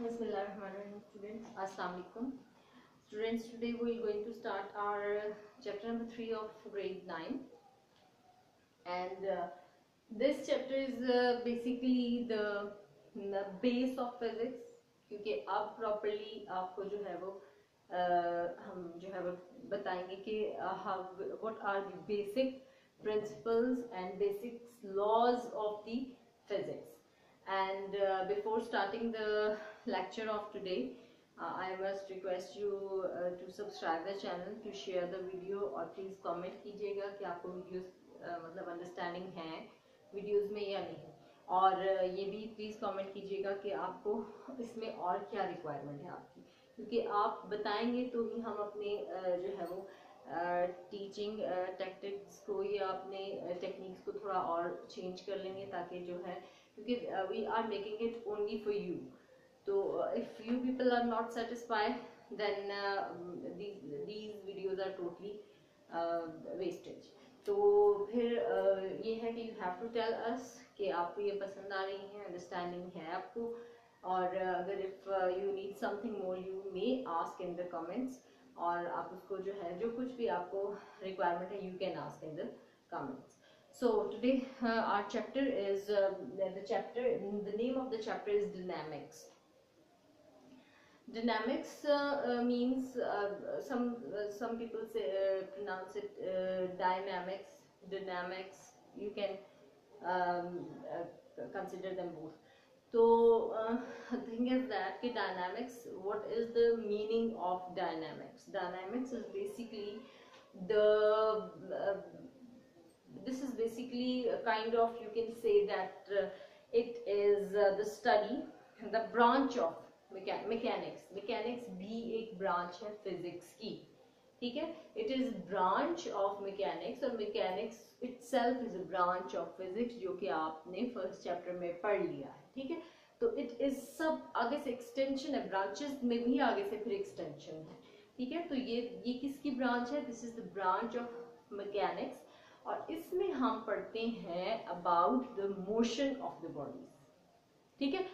Bismillahirrahmanirrahim. Students, Assalamu alaikum. Students, today we are going to start our chapter number 3 of grade 9, and this chapter is basically the base of physics. क्योंकि अब properly आपको जो है वो हम जो है वो बताएंगे कि what are the basic principles and basic laws of the physics. And before starting the lecture of today, I must request you to subscribe the channel, to share the video और please comment कीजिएगा कि आपको videos मतलब understanding है videos में या नहीं, और ये भी please comment कीजिएगा कि आपको इसमें और क्या requirement है आपकी, क्योंकि आप बताएंगे तो ही हम अपने जो है वो टीचिंग टैक्टिक्स को या अपने टेक्निक्स को थोड़ा और चेंज कर लेंगे, ताकि जो है क्योंकि we are making it only for you. So if you people are not satisfied, then these videos are totally wastage. तो फिर ये है कि you have to tell us कि आपको ये पसंद आ रही है, अंडरस्टैंडिंग है आपको, और अगर if you need something more, you may ask in the comments, और आप उसको जो है जो कुछ भी आपको requirement है you can ask in the comments. So today our chapter is the name of the chapter is dynamics. Dynamics means some people say pronounce it dynamics. You can consider them both. So the thing is that dynamics, what is the meaning of dynamics? Dynamics is basically this is basically a kind of, you can say that it is the study, the branch of mechanics. Mechanics भी एक branch है physics की, ठीक है? It is branch of mechanics, और mechanics itself is a branch of physics, जो कि आपने first chapter में पढ़ लिया है, ठीक है? तो it is सब आगे से extension है, branches में भी आगे से फिर extension है, ठीक है? तो ये किसकी branch है? This is the branch of mechanics, और इसमें हम पढ़ते हैं about the motion of the bodies, ठीक है?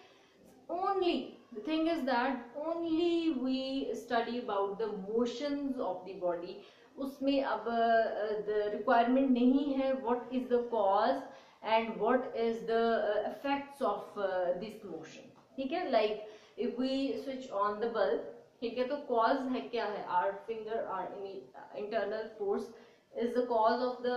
Only the thing is that only we study about the motions of the body. उसमें अब the requirement नहीं है what is the cause and what is the effects of this motion, ठीक है? Like if we switch on the bulb, ठीक है, तो cause है क्या है? Our finger, our internal force is the cause of the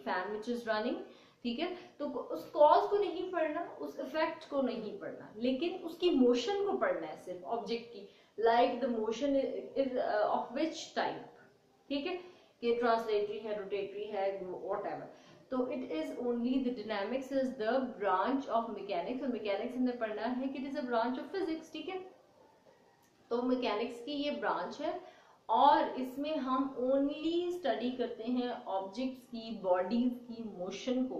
fan which is running, ठीक है? तो उस कॉज को नहीं पढ़ना, उस इफेक्ट को नहीं पढ़ना, लेकिन उसकी मोशन को पढ़ना है सिर्फ ऑब्जेक्ट की, like the motion is of which type, ठीक है? कि ट्रांसलेटरी है, रोटेटरी है, व्हाटएवर. तो it is only the dynamics is the branch of mechanics, और मैकेनिक्स हमने पढ़ना है कि it is a branch of physics, ठीक है? तो मैकेनिक्स की ये ब्रांच है, और इसमें हम ओनली स्टडी करते हैं ऑब्जेक्ट्स की, बॉडीज की मोशन को,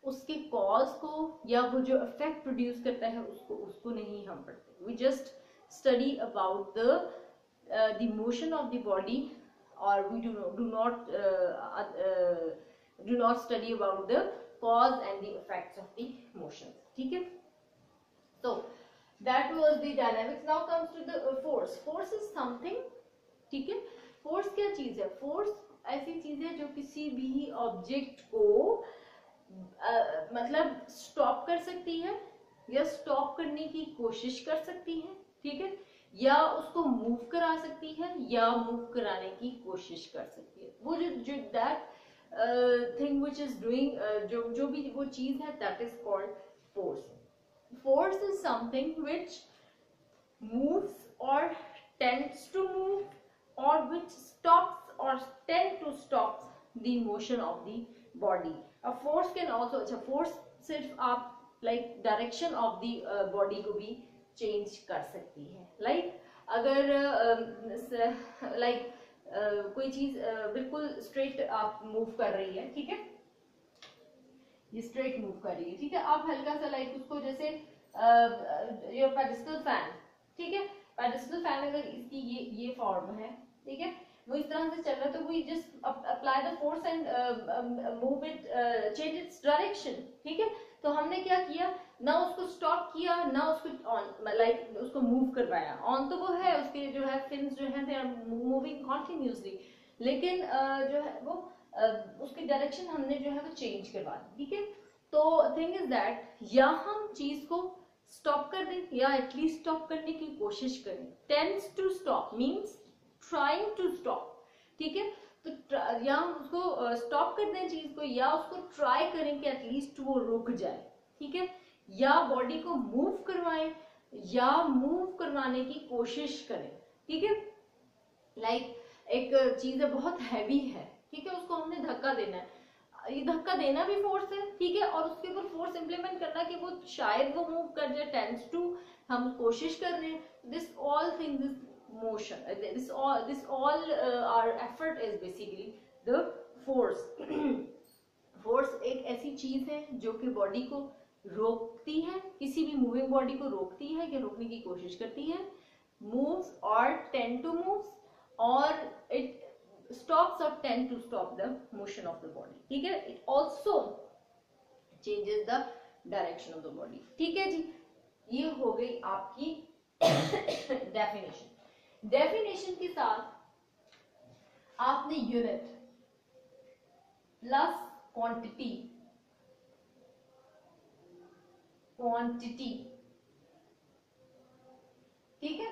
उसके कॉज को, या वो जो इफेक्ट प्रोड्यूस करता है उसको नहीं हम पढ़ते. We just study about the motion of the body, और we do not study about the cause and the effects of the motion, ठीक है? So that was the dynamics. Now comes to the force. Force is something, ठीक है? Force क्या चीज है? Force ऐसी चीज है जो किसी भी ऑब्जेक्ट को मतलब स्टॉप कर सकती है, या स्टॉप करने की कोशिश कर सकती है, ठीक है? या उसको मूव करा सकती है, या मूव कराने की कोशिश कर सकती है. वो जो that thing which is doing, जो भी वो चीज है, that is called force. Force is something which moves और tends to move, or which stops or tend to stop the motion of the body. A force can also, अच्छा force सिर्फ आप like direction of the body को भी change कर सकती है. Like अगर कोई चीज बिल्कुल straight आप move कर रही है, ठीक है? ये straight move कर रही है, ठीक है? आप हल्का सा like उसको जैसे your pedestal fan, ठीक है? पेडिस्टल फैन अगर इसकी ये फॉर्म है, ठीक है? वो इस तरह से चल रहा है, तो we just apply the force and move it, change its direction, ठीक है। तो हमने क्या किया, ना उसको स्टॉप किया ना उसको ऑन लाइक उसको मूव करवाया। ऑन तो वो है, उसके जो है फिन्स जो है दे आर मूविंग कॉन्टिन्यूसली, लेकिन जो है वो उसकी डायरेक्शन हमने जो है वो चेंज करवा दी, ठीक है। तो थिंग इज दैट या हम चीज को स्टॉप कर दें या एटलीस्ट स्टॉप करने की कोशिश करें। Tends to stop means trying to stop, ठीक है। तो या हम उसको स्टॉप कर दें चीज को, या उसको ट्राई करें कि एटलीस्ट वो रुक जाए, ठीक है। या बॉडी को मूव करवाएं या मूव करवाने की कोशिश करें, ठीक है। लाइक एक चीज है बहुत हैवी है, ठीक है, उसको हमने धक्का देना है, ये धक्का देना भी फोर्स है, ठीक है, और उसके ऊपर फोर्स इंप्लीमेंट करना कि वो शायद वो मूव कर जाए, टेंड्स टू, हम कोशिश कर रहे हैं। This all things is motion, this all our effort is basically the force. Force एक ऐसी चीज है जो कि बॉडी को रोकती है, किसी भी मूविंग बॉडी को रोकती है या रोकने की कोशिश करती है, मूव्स और टेंड टू मूव्स, और it stops or tend to stop the motion of the body, ठीक है। it also changes the direction of the body, ठीक है जी। ये हो गई आपकी डेफिनेशन। डेफिनेशन के साथ आपने यूनिट प्लस क्वांटिटी, ठीक है।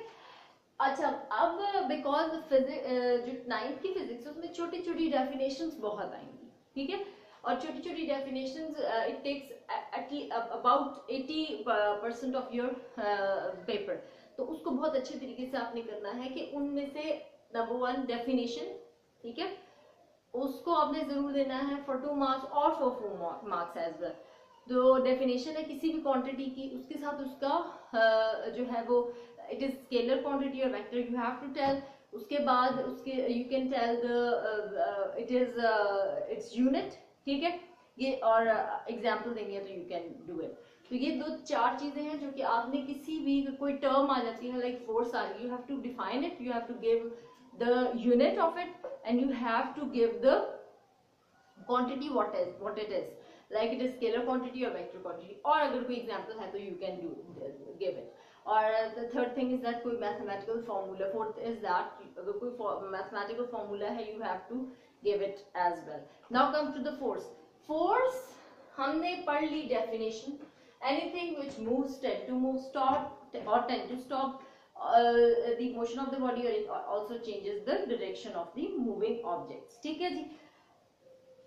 अच्छा, अब बिकॉज जो 9th की फिजिक्स है उसमें छोटी छोटी डेफिनेशंस बहुत आएंगी, ठीक है, और छोटी छोटी definitions it takes about 80% of your paper, तो उसको बहुत अच्छे तरीके से आपने करना है कि उनमें से नंबर 1 डेफिनेशन, ठीक है, उसको आपने जरूर देना है फॉर 2 मार्क्स और फॉर 4 मार्क्स एज वेल। जो डेफिनेशन है किसी भी क्वांटिटी की, उसके साथ उसका जो है वो it is scalar quantity or vector you have to tell। उसके बाद उसके you can tell the it is its unit, ठीक है, ये और एग्जांपल देंगे तो you can do it। तो ये 2-4 चीजें हैं जो कि आपने किसी भी कोई टर्म आ जाती है लाइक फोर्स आ रही, you have to define it, you have to give the unit of it and you have to give the quantity what it is, like it is scalar quantity or vector quantity, और अगर कोई example है तो you can give it। और the third thing is that कोई mathematical formula, fourth is that अगर कोई mathematical formula है you have to give it as well। now come to the force हमने पढ़ ली definition, anything which moves, tend to move, stop or tend to stop the motion of the body, or it also changes the direction of the moving objects, ठीक है जी।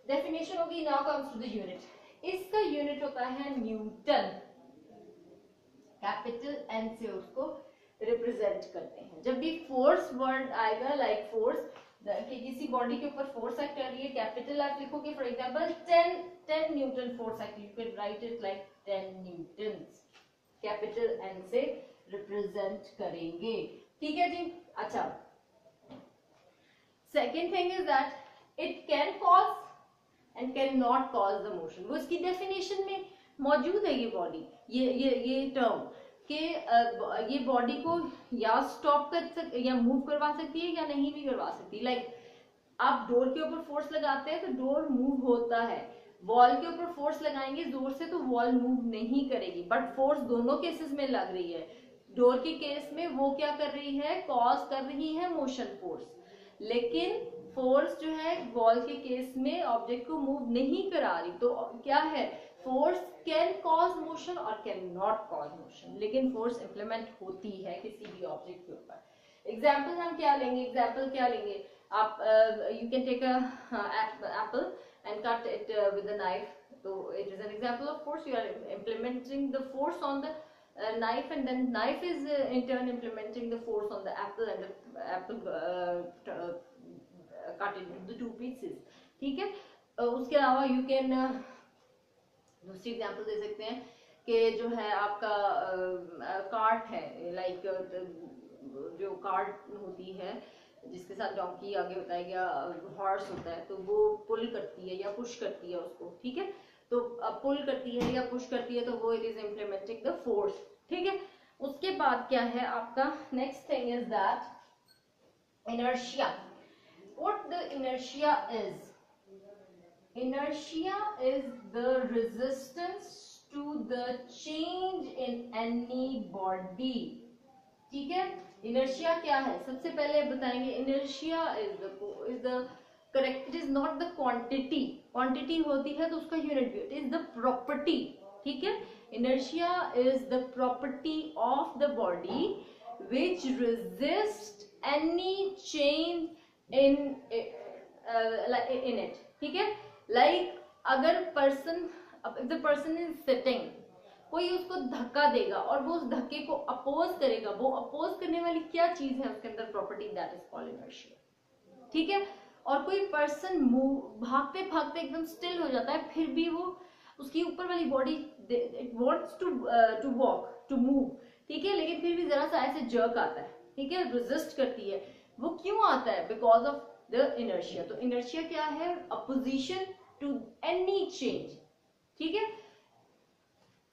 definition होगी। now comes to the unit, इसका unit होता है Newton, capital N से उसको represent करते हैं। जब भी फोर्स वर्ड आएगा लाइक फोर्स कि किसी बॉडी के ऊपर फोर्स एक्ट कर रही है, कैपिटल आप लिखोगे for example 10 newton force act, you can write it like 10 newtons, capital N से रिप्रेजेंट करेंगे, ठीक है जी। अच्छा, second thing is that it can cause and can not cause the motion, वो इसकी डेफिनेशन में मौजूद है। ये बॉडी ये टर्म कि ये बॉडी को या स्टॉप कर सक या मूव करवा सकती है या नहीं भी करवा सकती। लाइक आप डोर के ऊपर फोर्स लगाते हैं तो डोर मूव होता है, वॉल के ऊपर फोर्स लगाएंगे जोर से तो वॉल मूव नहीं करेगी, बट फोर्स दोनों केसेस में लग रही है। डोर के केस में वो क्या कर रही है, कॉज कर रही है मोशन फोर्स, लेकिन फोर्स जो है वॉल के केस में ऑब्जेक्ट को मूव नहीं करा रही। तो क्या है, फोर्स कैन कॉज मोशन और कैन नॉट कॉज मोशन, लेकिन फोर्स इंप्लीमेंट होती है किसी भी ऑब्जेक्ट के ऊपर। एग्जाम्पल हम क्या लेंगे, आप you can take apple and cut it with a knife, तो it is an example of force. You are implementing the force on the knife and then knife is in turn implementing the force on the apple and the apple cut it into 2 pieces, ठीक है। उसके अलावा you can दूसरी example दे सकते हैं कि जो है आपका कार्ट है, लाइक जो कार्ट होती है जिसके साथ डोंकी आगे होता है या हॉर्स होता है, तो वो पुल करती है या पुश करती है उसको, ठीक है। तो पुल करती है या पुश करती है तो वो it is implementing the force, ठीक है। उसके बाद क्या है आपका next thing is that inertia. what the inertia is. Inertia is the resistance to the change in any body. ठीक है, inertia क्या है सबसे पहले बताएंगे. inertia is the correct, it is not the quantity. quantity होती है तो उसका unit भी, it is the property. ठीक है, inertia is the property of the body which resist any change in it. ठीक है, like अगर person, if the person is sitting, कोई उसको धक्का देगा और वो उस धक्के को अपोज करेगा, वो अपोज करने वाली क्या चीज है उसके अंदर, property, that is called inertia. ठीक है, और कोई पर्सन भागते भागते एकदम स्टिल हो जाता है, फिर भी वो उसकी ऊपर वाली body it wants to walk, to move. ठीक है, लेकिन फिर भी जरा सा ऐसे जर्क आता है. ठीक है, रेजिस्ट करती है. वो क्यों आता है? Because of the inertia. तो इनर्शिया क्या है? Opposition to any change. ठीक है,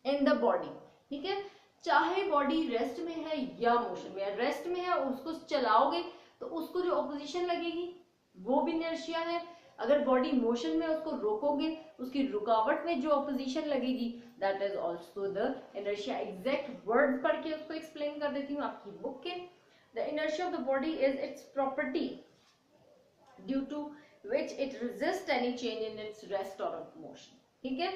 इन द बॉडी. ठीक है, चाहे बॉडी रेस्ट में है या मोशन में है. रेस्ट में है, उसको चलाओगे तो उसको जो अपोजिशन लगेगी वो भी इनर्शिया है. अगर बॉडी मोशन में उसको रोकोगे, उसकी रुकावट में जो अपोजिशन लगेगी, that is also the inertia. Exact word पढ़ के उसको एक्सप्लेन कर देती हूँ आपकी बुक के. The inertia of the body is its property due to which it resist any change in its rest और मोशन. ठीक है,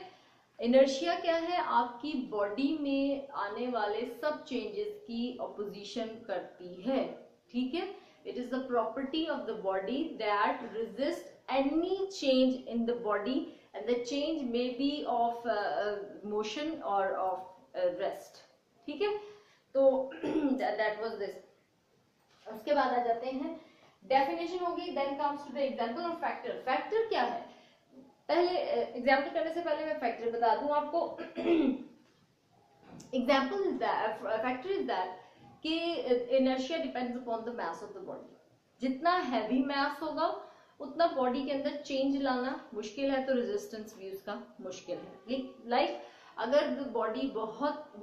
इनर्शिया क्या है? आपकी बॉडी में आने वाले सब चेंजेस की अपोजिशन करती है. ठीक है, it is the property of the body that resist any change in the body, and the change may be of motion or of rest. ठीक है, तो that was this. उसके बाद आ जाते हैं, definition होगी, then comes to the example of factor. factor क्या है? पहले एग्जाम्पल करने से पहले मैं फैक्टर बता दूं आपको. Example is that, factor is that कि inertia depends upon the mass of the body. जितना हैवी मास होगा उतना बॉडी के अंदर चेंज लाना मुश्किल है, तो रेजिस्टेंस भी उसका मुश्किल है. लाइक अगर बॉडी बहुत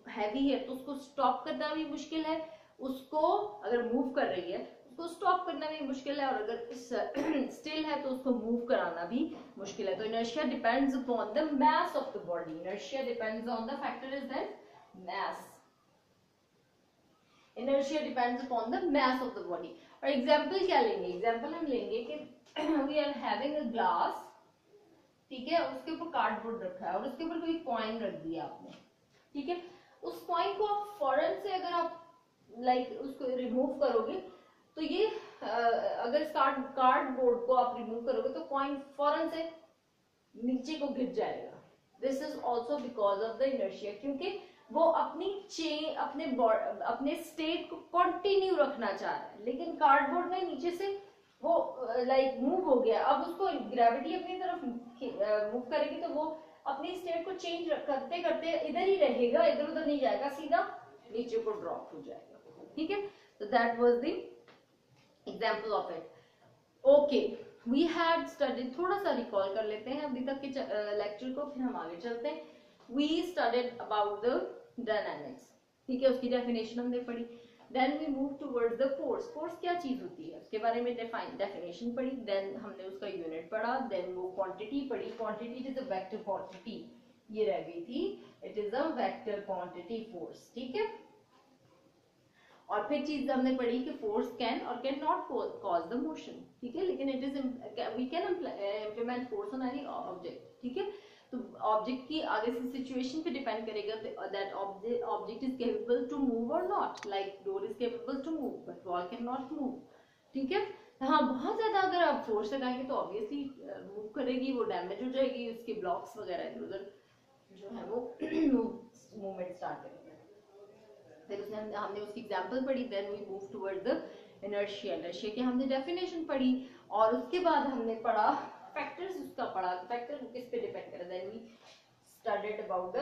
हैवी है तो उसको स्टॉप करना भी मुश्किल है. उसको अगर मूव कर रही है उसको स्टॉप करना भी मुश्किल है, और अगर स्टिल है तो उसको मूव कराना भी मुश्किल है. तो inertia depends upon the mass of the body. Inertia depends on the factor is that mass. Inertia depends upon the mass of the body. और एग्जाम्पल क्या लेंगे? एग्जाम्पल हम लेंगे कि we are having a glass. ठीक है, उसके ऊपर कार्डबोर्ड रखा है और उसके ऊपर कोई कॉइन रख दिया आपने. ठीक है, उस कॉइन को आप फौरन से अगर आप उसको रिमूव करोगे तो ये अगर कार्डबोर्ड को आप रिमूव करोगे तो कॉइन फौरन से नीचे को गिर जाएगा. This is also because of the inertia, क्योंकि वो अपनी अपने स्टेट को कंटिन्यू रखना चाह रहा है, लेकिन कार्डबोर्ड ने नीचे से वो मूव हो गया. अब उसको ग्रेविटी अपनी तरफ मूव करेगी तो वो अपनी स्टेट को चेंज करते करते इधर ही रहेगा, इधर उधर नहीं जाएगा, सीधा नीचे को ड्रॉप हो जाएगा. ठीक है, तो that was the example of it. Okay, we had studied, थोड़ा सा रिकॉल कर लेते हैं अभी तक के लेक्चर को, फिर हम आगे चलते हैं. We studied about the dynamics. ठीक है, उसकी डेफिनेशन हमने पढ़ी. Then we move towards the force. Force क्या चीज होती है उसके बारे में डेफिनेशन पढ़ी. देन हमने उसका यूनिट पढ़ा. देन वो क्वांटिटी पढ़ी. Quantity is a vector quantity, ये रह गई थी. It is a vector quantity force. ठीक है, और फिर चीज हमने पढ़ी कि फोर्स कैन और can not cause the motion. ठीक है, लेकिन it is we can implement force on any object. ठीक है, तो ऑब्जेक्ट की आगे से सिचुएशन पे डिपेंड करेगा that object is capable to move और not. Like door is capable to move but wall can not move. ठीक है, हाँ, बहुत ज्यादा अगर आप फोर्स लगाएंगे तो ऑब्वियसली मूव करेगी, वो डैमेज हो जाएगी, उसके ब्लॉक्स वगैरह इधर उधर जो है वो मूवमेंट स्टार्ट करेंगे. फिर हमने उसकी एग्जांपल पढ़ी. Then we move toward the inertia. Inertia की हमने डेफिनेशन पढ़ी और उसके बाद हमने पढ़ा फैक्टर्स. उसका पढ़ा फैक्टर किस पे डिपेंड करे. Then we studied about the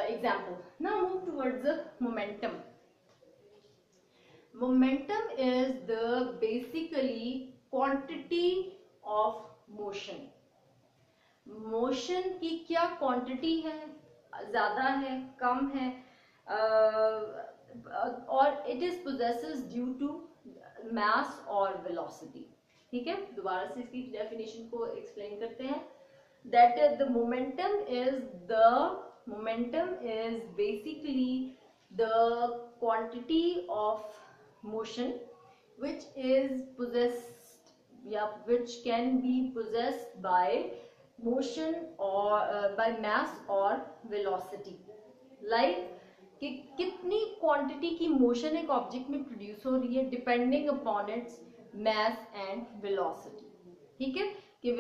example. Now move towards the momentum. Momentum is the basically quantity of motion. Motion की क्या क्वांटिटी है, ज्यादा है, कम है, और it is possesses due to mass और velocity. ठीक है, दोबारा से इसकी डेफिनेशन को एक्सप्लेन करते हैं. That the momentum is basically the quantity of motion which is possessed, yeah, which can be possessed by motion or by mass or velocity. Like कि कितनी क्वांटिटी की मोशन एक ऑब्जेक्ट में प्रोड्यूस हो रही है depending upon its mass and velocity. ठीक है, कि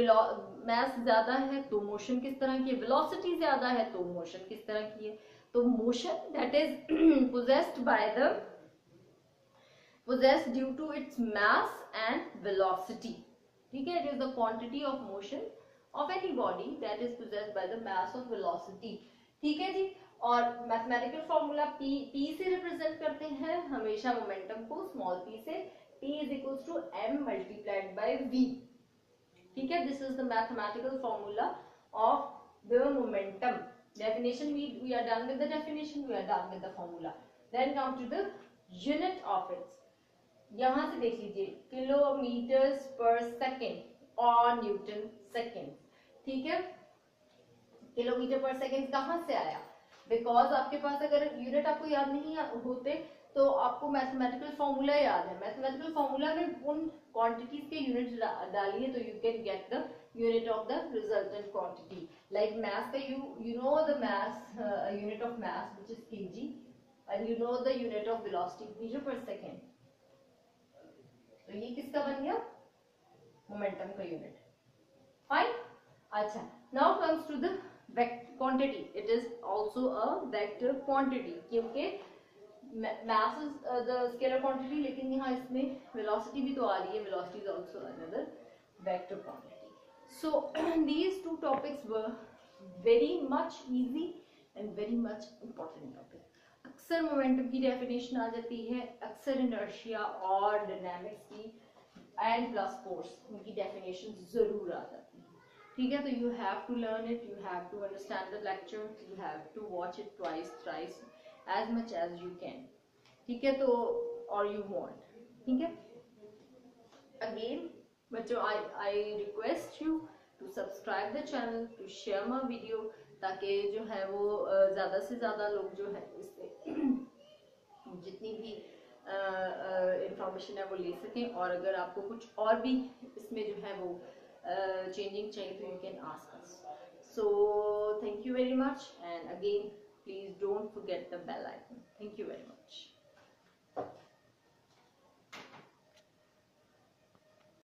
मैस ज्यादा है तो मोशन किस तरह की है, वेलोसिटी ज्यादा है तो मोशन किस तरह की है. तो motion that is possessed due to its mass and velocity. ठीक है, it is the quantity of motion of any body that is possessed by the mass or velocity. ठीक है जी. और मैथमेटिकल फॉर्मूला p से रिप्रेजेंट करते हैं हमेशा momentum को, स्मॉल p से. p is equals to m multiplied by v. ठीक है, this is the mathematical formula of the momentum. Definition we are done with the definition, we are done with the formula. Then come to the unit of it. यहां से देख लीजिए, kilometres पर second और Newton second. ठीक है, kilometre पर second कहां से आया, बिकॉज आपके पास अगर यूनिट आपको याद नहीं होते तो आपको मैथमेटिकल फॉर्मूला याद है. मैथमेटिकल फॉर्मूला में उन क्वांटिटीज के यूनिट डालिए तो you can get the unit of the resultant quantity. Like math का you know the math unit of math which is KG and you know the unit of velocity metre per second. तो ये किसका बन गया, momentum का unit. Fine. अच्छा, now comes to the quantity. It is also a vector quantity क्योंकि mass is the scalar quantity, लेकिन यहाँ इसमें velocity भी तो आ रही है. velocity is also another vector quantity. So these two topics were very much easy and very much important topic. अक्सर momentum की डेफिनेशन आ जाती है, अक्सर इनर्शिया और डायनामिक्स की एंड प्लस फोर्स उनकी डेफिनेशन जरूर आ जाती है. ठीक है, तो you have to learn it, you have to understand the lecture, you have to watch it twice thrice as much as you can. ठीक है, तो और यू वांट. ठीक है, अगेन बच्चों I request you to subscribe the channel, to share my video, ताकि जो है वो ज्यादा से ज्यादा लोग जो है इससे जितनी भी इंफॉर्मेशन है वो ले सकें. और अगर आपको कुछ और भी इसमें जो है वो changing चाहिए तो you can ask us. So thank you very much, and again please don't forget the bell icon. Thank you very much.